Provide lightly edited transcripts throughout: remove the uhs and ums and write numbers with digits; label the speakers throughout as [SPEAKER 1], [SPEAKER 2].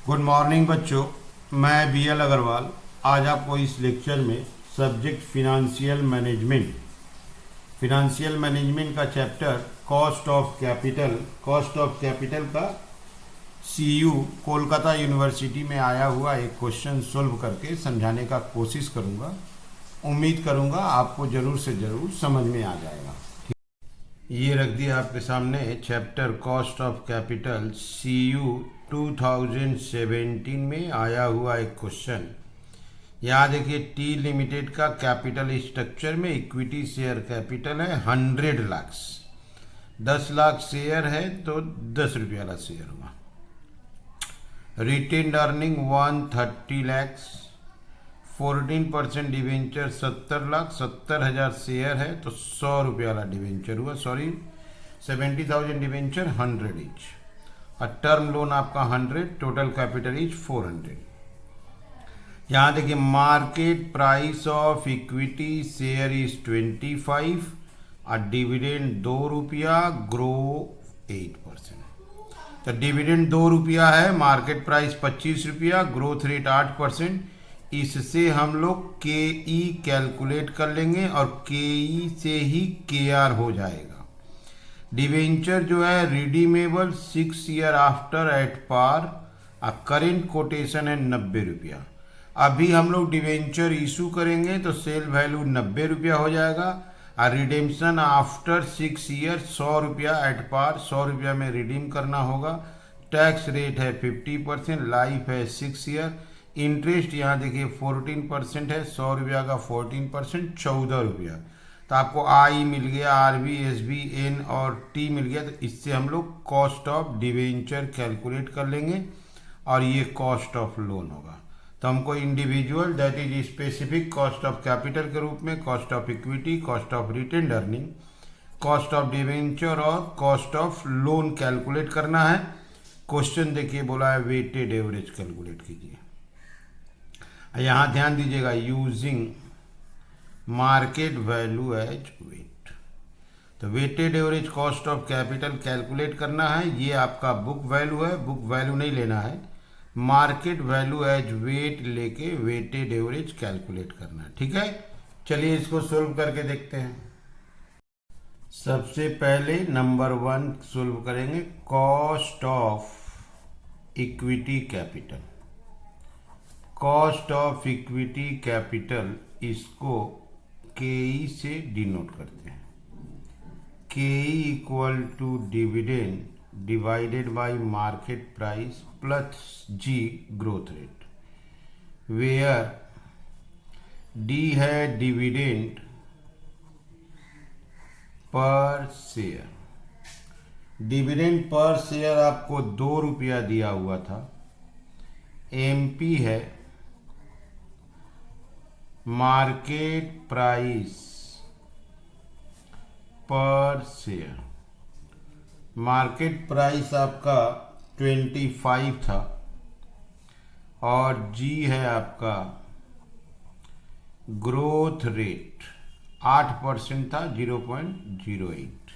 [SPEAKER 1] Good morning बच्चों, मैं BL Agarwal आज आपको इस लेक्चर में सब्जेक्ट फिनेंशियल मैनेजमेंट का चैप्टर कॉस्ट ऑफ कैपिटल का CU कोलकाता यूनिवर्सिटी में आया हुआ एक क्वेश्चन सोल्व करके समझाने का कोशिश करूंगा। उम्मीद करूंगा आपको ज़रूर से ज़रूर समझ में आ जाएगा। ये रख दिया आपके सामने chapter cost of capital CU 2017 में आया हुआ एक क्वेश्चन। यहाँ देखिए, टी लिमिटेड का कैपिटल स्ट्रक्चर में इक्विटी शेयर कैपिटल है 100 लाख। 10 लाख शेयर है तो 10 रुपये वाला शेयर हुआ। Retained earning 130 lakh. 14% debenture 70 lakh. 70,000 share है तो 100 रुपये वाला डिवेंचर हुआ। 70,000 डिवेंचर 100 ईच। और टर्म लोन आपका 100, टोटल कैपिटल इज 400। यहाँ देखिए, market price of equity share is 25 और डिविडेंड 2 रुपया, ग्रो 8%। तो डिविडेंड 2 रुपया है, मार्केट प्राइस 25 रुपया, ग्रोथ रेट 8%। इससे हम लोग KE कैलकुलेट कर लेंगे और KE से ही KR हो जाएगा। डिवेंचर जो है redeemable 6 year after at par, और करेंट कोटेशन है 90 रुपया। अभी हम लोग डिवेंचर इशू करेंगे तो सेल वैल्यू 90 रुपया हो जाएगा और रिडेम्पशन आफ्टर 6 ईयर 100 रुपया एट पार, 100 रुपया में रिडीम करना होगा। टैक्स रेट है 50%, लाइफ है 6 ईयर। इंटरेस्ट यहाँ देखिए 14% है, 100 रुपया का 14% 14 रुपया। तो आपको आई मिल गया, RB, SB, N और T मिल गया। तो इससे हम लोग कॉस्ट ऑफ डिवेंचर कैलकुलेट कर लेंगे और ये कॉस्ट ऑफ लोन होगा। तो हमको individual that is specific cost of capital के रूप में cost of equity, cost of retained earning, cost of debenture और कॉस्ट ऑफ लोन कैलकुलेट करना है। क्वेश्चन देखिए, बोला है वेटेड एवरेज कैलकुलेट कीजिए। यहाँ ध्यान दीजिएगा, using market value as weight. तो weighted average cost of capital calculate करना है। ये आपका बुक वैल्यू है, बुक वैल्यू नहीं लेना है, मार्केट वैल्यू एज वेट लेके वेटेड एवरेज कैलकुलेट करना है। ठीक है, चलिए इसको सोल्व करके देखते हैं। सबसे पहले नंबर 1 सोल्व करेंगे, cost of equity capital. Cost of equity capital इसको KE से डिनोट करते हैं। KE equal to dividend divided by market price plus G growth rate, where D है dividend per share. Dividend per share आपको 2 रुपया दिया हुआ था। MP है market price per share. Market price आपका 25 था और G है आपका ग्रोथ रेट 8% था, 0.08।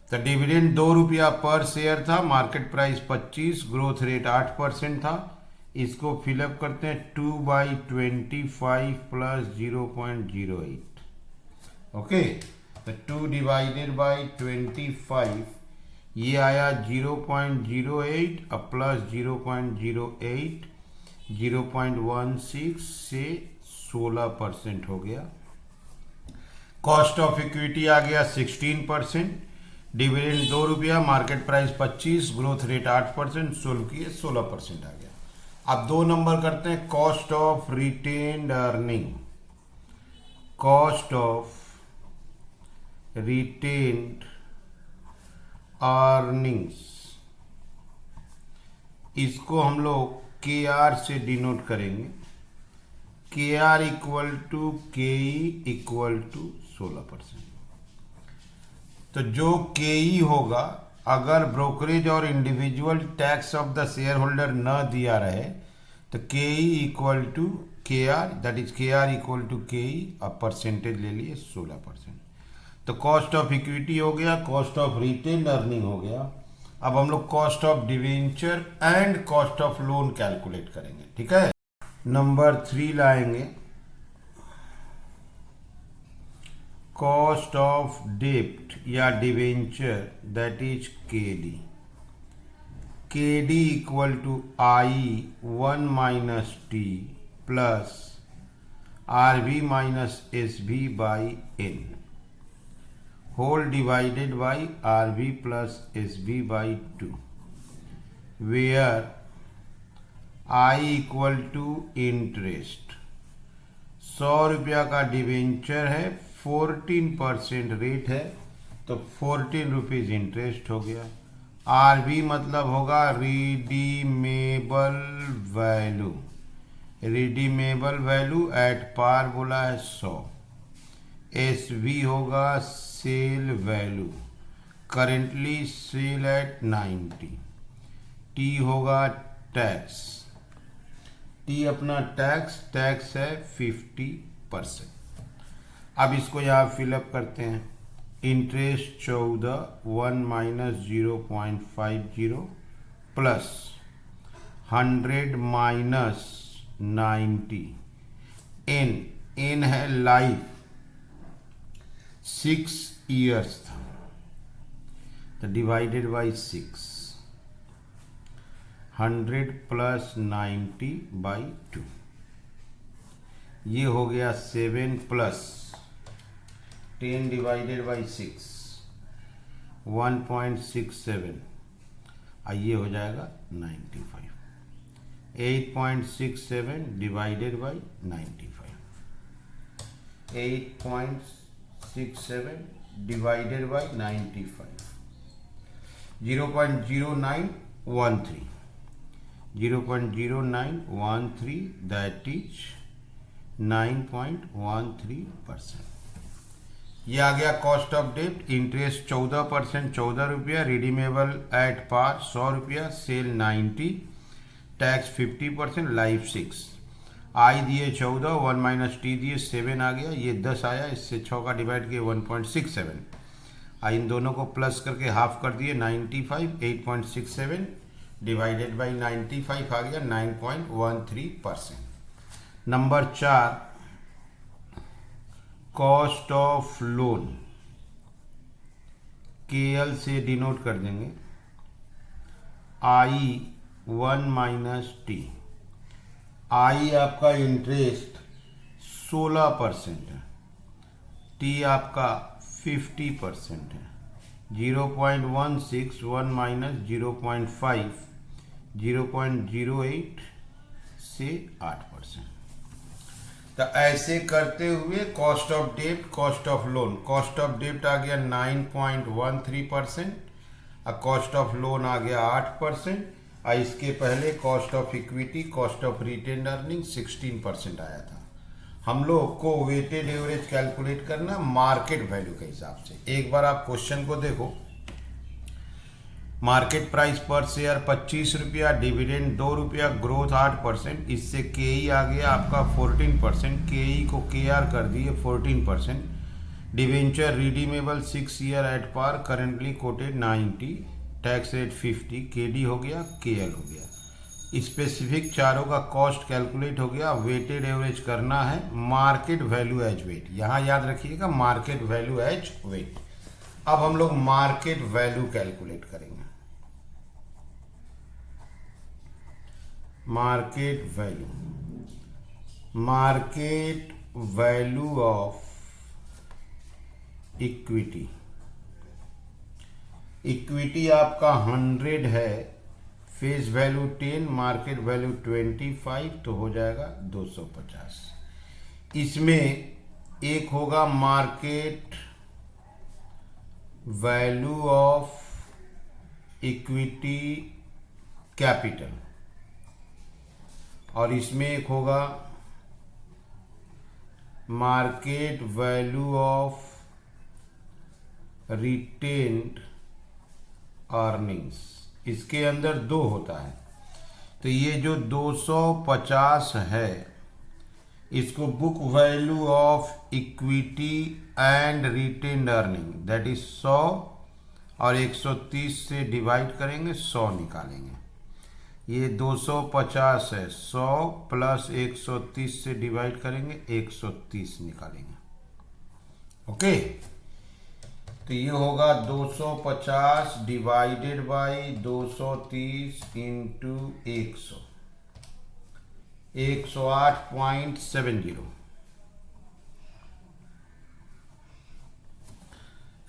[SPEAKER 1] तो डिविडेंड 2 रुपया पर शेयर था, मार्केट प्राइस 25, ग्रोथ रेट 8% था। इसको फिलअप करते हैं 2/25 प्लस 0.08। ओके, तो 2 डिवाइडेड बाई 25, ये आया 0.08 और प्लस 0.08, 0.16 से 16% हो गया। कॉस्ट ऑफ इक्विटी आ गया 16%। डिविडेंड 2 रुपया, market price 25, growth rate 8%, solve किए 16% आ गया। अब 2 नंबर करते हैं, cost of retained earning. Cost of retained earnings, इसको हम लोग KR से डिनोट करेंगे। KR equal to KE equal to 16%। तो जो KE होगा, अगर ब्रोकरेज और individual tax of the share holder न दिया रहे तो KE equal to KR, that is KR equal to KE और परसेंटेज ले लिए 16%। तो कॉस्ट ऑफ इक्विटी हो गया, कॉस्ट ऑफ रिटेन्ड अर्निंग हो गया। अब हम लोग cost of debenture and cost of loan calculate करेंगे, ठीक है। नंबर 3 लाएंगे, कॉस्ट ऑफ डेप्ट या debenture that is KD. KD equal to I 1 minus T plus RB minus SB by N whole divided by RB plus SB by 2, where I equal to interest। 100 रुपया का debenture है, 14% rate है, तो 14 rupees interest हो गया। RB मतलब होगा redeemable value, redeemable value at par बोला है 100। एसवी होगा sale value, currently sale at 90। T होगा टैक्स, टी अपना टैक्स है 50%। अब इसको यहाँ फिलअप करते हैं। Interest 14, 1 minus 0.50 plus 100 minus 90। N है लाइफ, 6 ईयर्स था, तो डिवाइडेड बाई 6, 100 प्लस 90 बाई 2, ये हो गया 7 प्लस 10 डिवाइडेड बाई 6, 1.67, ये हो जाएगा 95। 8.67 divided by 95, 8.67 divided by 95, 0.0913, 0.0913, that is 9.13%। ये आ गया कॉस्ट ऑफ डेप्ट। इंटरेस्ट 14%, 14 रुपया, रिडीमेबल एट पार 100 रुपया, सेल 90, टैक्स 50%, लाइफ 6। आई दिए 14, 1 माइनस टी दिए 7 आ गया, ये 10 आया, इससे 6 का डिवाइड किए 1.67। इन दोनों को प्लस करके हाफ कर दिए 95, 8.67 डिवाइडेड बाई 95 आ गया 9.13%। Number 4, cost of loan, KL से डिनोट कर देंगे, आई 1 माइनस टी। आई आपका इंटरेस्ट 16% है, टी आपका 50% है, 0.16, 1 माइनस 0.5, 0.08 से 8%। तो ऐसे करते हुए cost of dept, cost of loan, cost of डेप्ट आ गया 9.13%, और कॉस्ट ऑफ लोन आ गया 8%। इसके पहले cost of equity, cost of retained earning 16% आया था। हम लोग को वेटेड एवरेज कैलकुलेट करना मार्केट वैल्यू के हिसाब से। एक बार आप क्वेश्चन को देखो, मार्केट प्राइस पर शेयर 25 रुपया, डिविडेंड 2 रुपया, ग्रोथ 8%, इससे केई आ गया आपका 14%, केई को केआर कर दिए 14%, debenture redeemable 6 year at par, currently quoted 90, tax rate 50, KD हो गया, केएल हो गया। स्पेसिफिक चारों का कॉस्ट कैलकुलेट हो गया। वेटेड एवरेज करना है मार्केट वैल्यू एज वेट, यहाँ याद रखिएगा मार्केट वैल्यू एज वेट। अब हम लोग मार्केट वैल्यू कैलकुलेट करेंगे। Market value of equity. Equity आपका 100 है, फेस वैल्यू 10, मार्केट वैल्यू 25, तो हो जाएगा 250। इसमें एक होगा market value of equity capital, और इसमें एक होगा market value of retained earnings. इसके अंदर 2 होता है, तो ये जो 250 है इसको book value of equity and retained earning that is 100, और 130 से डिवाइड करेंगे 100 निकालेंगे। ये 250 है, 100 प्लस 130 से डिवाइड करेंगे 130 निकालेंगे। ओके, तो ये होगा 250 डिवाइडेड बाई 230 इंटू 100, 108.70।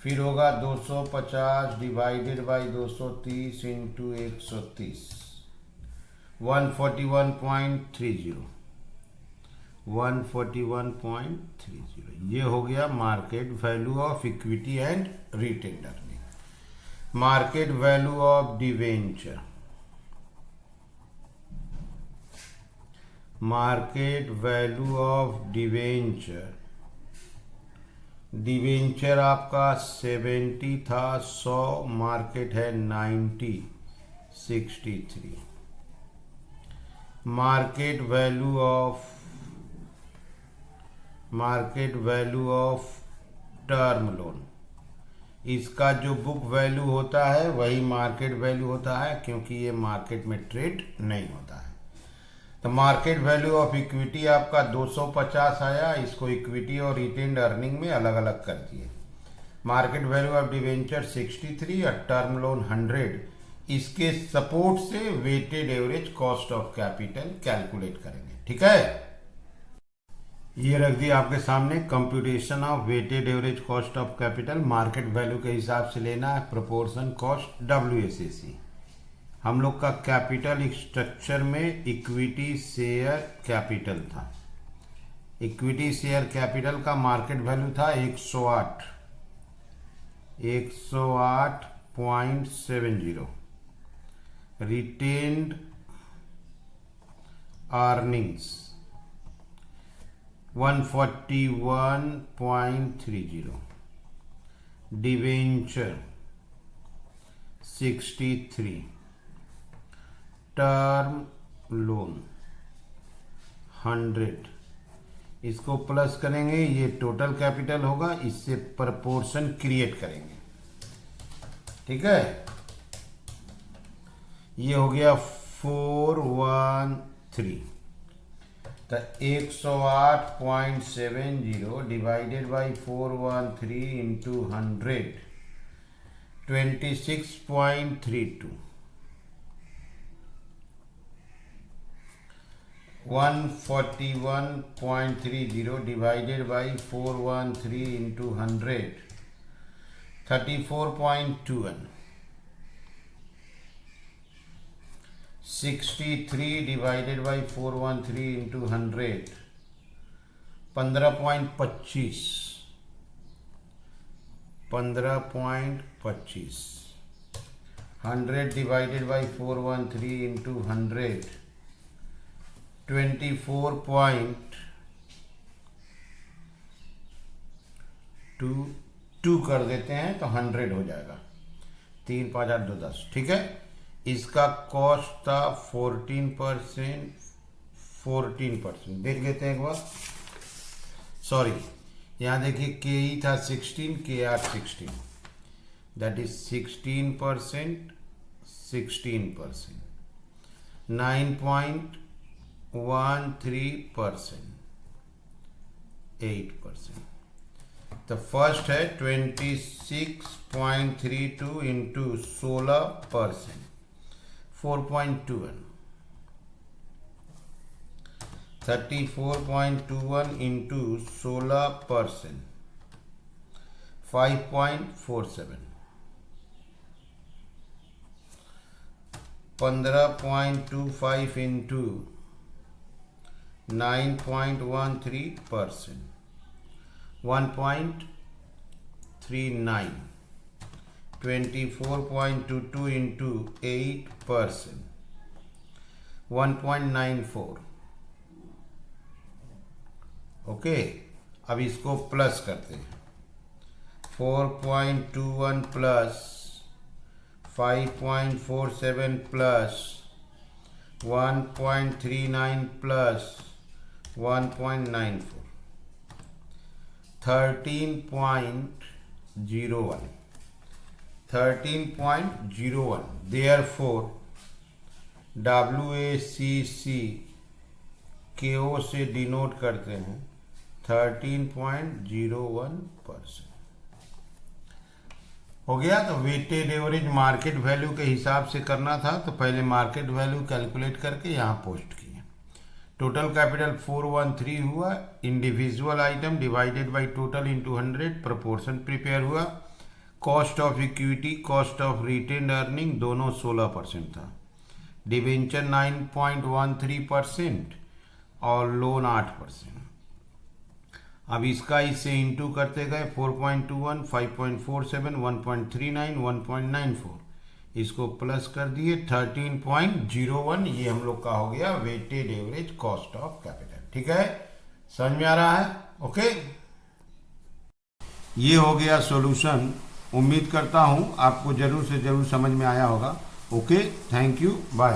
[SPEAKER 1] फिर होगा 250 डिवाइडेड बाई 230 इंटू 130, 141.30, 141.30। ये हो गया market value of equity and retained earning. Market value of debenture, market value of debenture, debenture आपका 70 था, 100 मार्केट है 90, 63। Market value of term loan, इसका जो बुक वैल्यू होता है वही मार्केट वैल्यू होता है, क्योंकि ये मार्केट में ट्रेड नहीं होता है। तो मार्केट वैल्यू ऑफ इक्विटी आपका 250 आया, इसको इक्विटी और रिटेन्ड अर्निंग में अलग अलग कर दिए। मार्केट वैल्यू ऑफ डिवेंचर 63 और टर्म लोन 100, इसके सपोर्ट से weighted average cost of capital calculate करेंगे। ठीक है, ये रख दिया आपके सामने। Computation of weighted average cost of capital market value के हिसाब से लेना है, प्रोपोर्शन कॉस्ट WSAC। हम लोग का कैपिटल स्ट्रक्चर में इक्विटी शेयर कैपिटल था। इक्विटी शेयर कैपिटल का मार्केट वैल्यू था 108.70। Retained earnings 141.30। Debenture 63। Term loan 100। इसको प्लस करेंगे, ये टोटल कैपिटल होगा, इससे प्रपोर्शन क्रिएट करेंगे। ठीक है, ये हो गया 413। तो 108.70 divided by 413 into 100, 26.32। 141.30 divided by 413 into 100, 34.21। 63 divided by 413 into 100, 15.25। 15.25। 100 divided by 413 into 100, 24.22 कर देते हैं तो 100 हो जाएगा। 3 5 8 2 10। ठीक है, इसका कॉस्ट था 14%। 14% देख लेते हैं एक बार। सॉरी, यहाँ देखिए के ई था 16, के आर 16, दैट इज 16%, 16%, 9.13%, 8%। तो फर्स्ट है 26.32 into 16%, 4.21। 34.21 into 16%, 5.47। 15.25 into 9.13%, 1.39। 24.22 into 8%, 1.94। Okay, अब इसको प्लस करते हैं। 4.21 plus 5.47 plus 1.39 plus 1.94, 13.01। 13.01, therefore WACC KO से डिनोट करते हैं 13.01%। हो गया। तो वेटेड एवरेज मार्केट वैल्यू के हिसाब से करना था, तो पहले मार्केट वैल्यू कैलकुलेट करके यहाँ पोस्ट किए। टोटल कैपिटल 413 हुआ। Individual item divided by total into 100 proportion prepare हुआ। Cost of equity, cost of retained earning दोनों 16% था। डिवेंचर 9.13% और लोन 8%। अब इसका इससे इंटू करते गए 4.21, 5.47, 1.39, 1.94, इसको प्लस कर दिए 13.01। ये हम लोग का हो गया weighted average cost of capital. ठीक है, समझ में आ रहा है? ओके, ये हो गया सॉल्यूशन। उम्मीद करता हूं आपको जरूर से जरूर समझ में आया होगा। Okay, thank you, bye.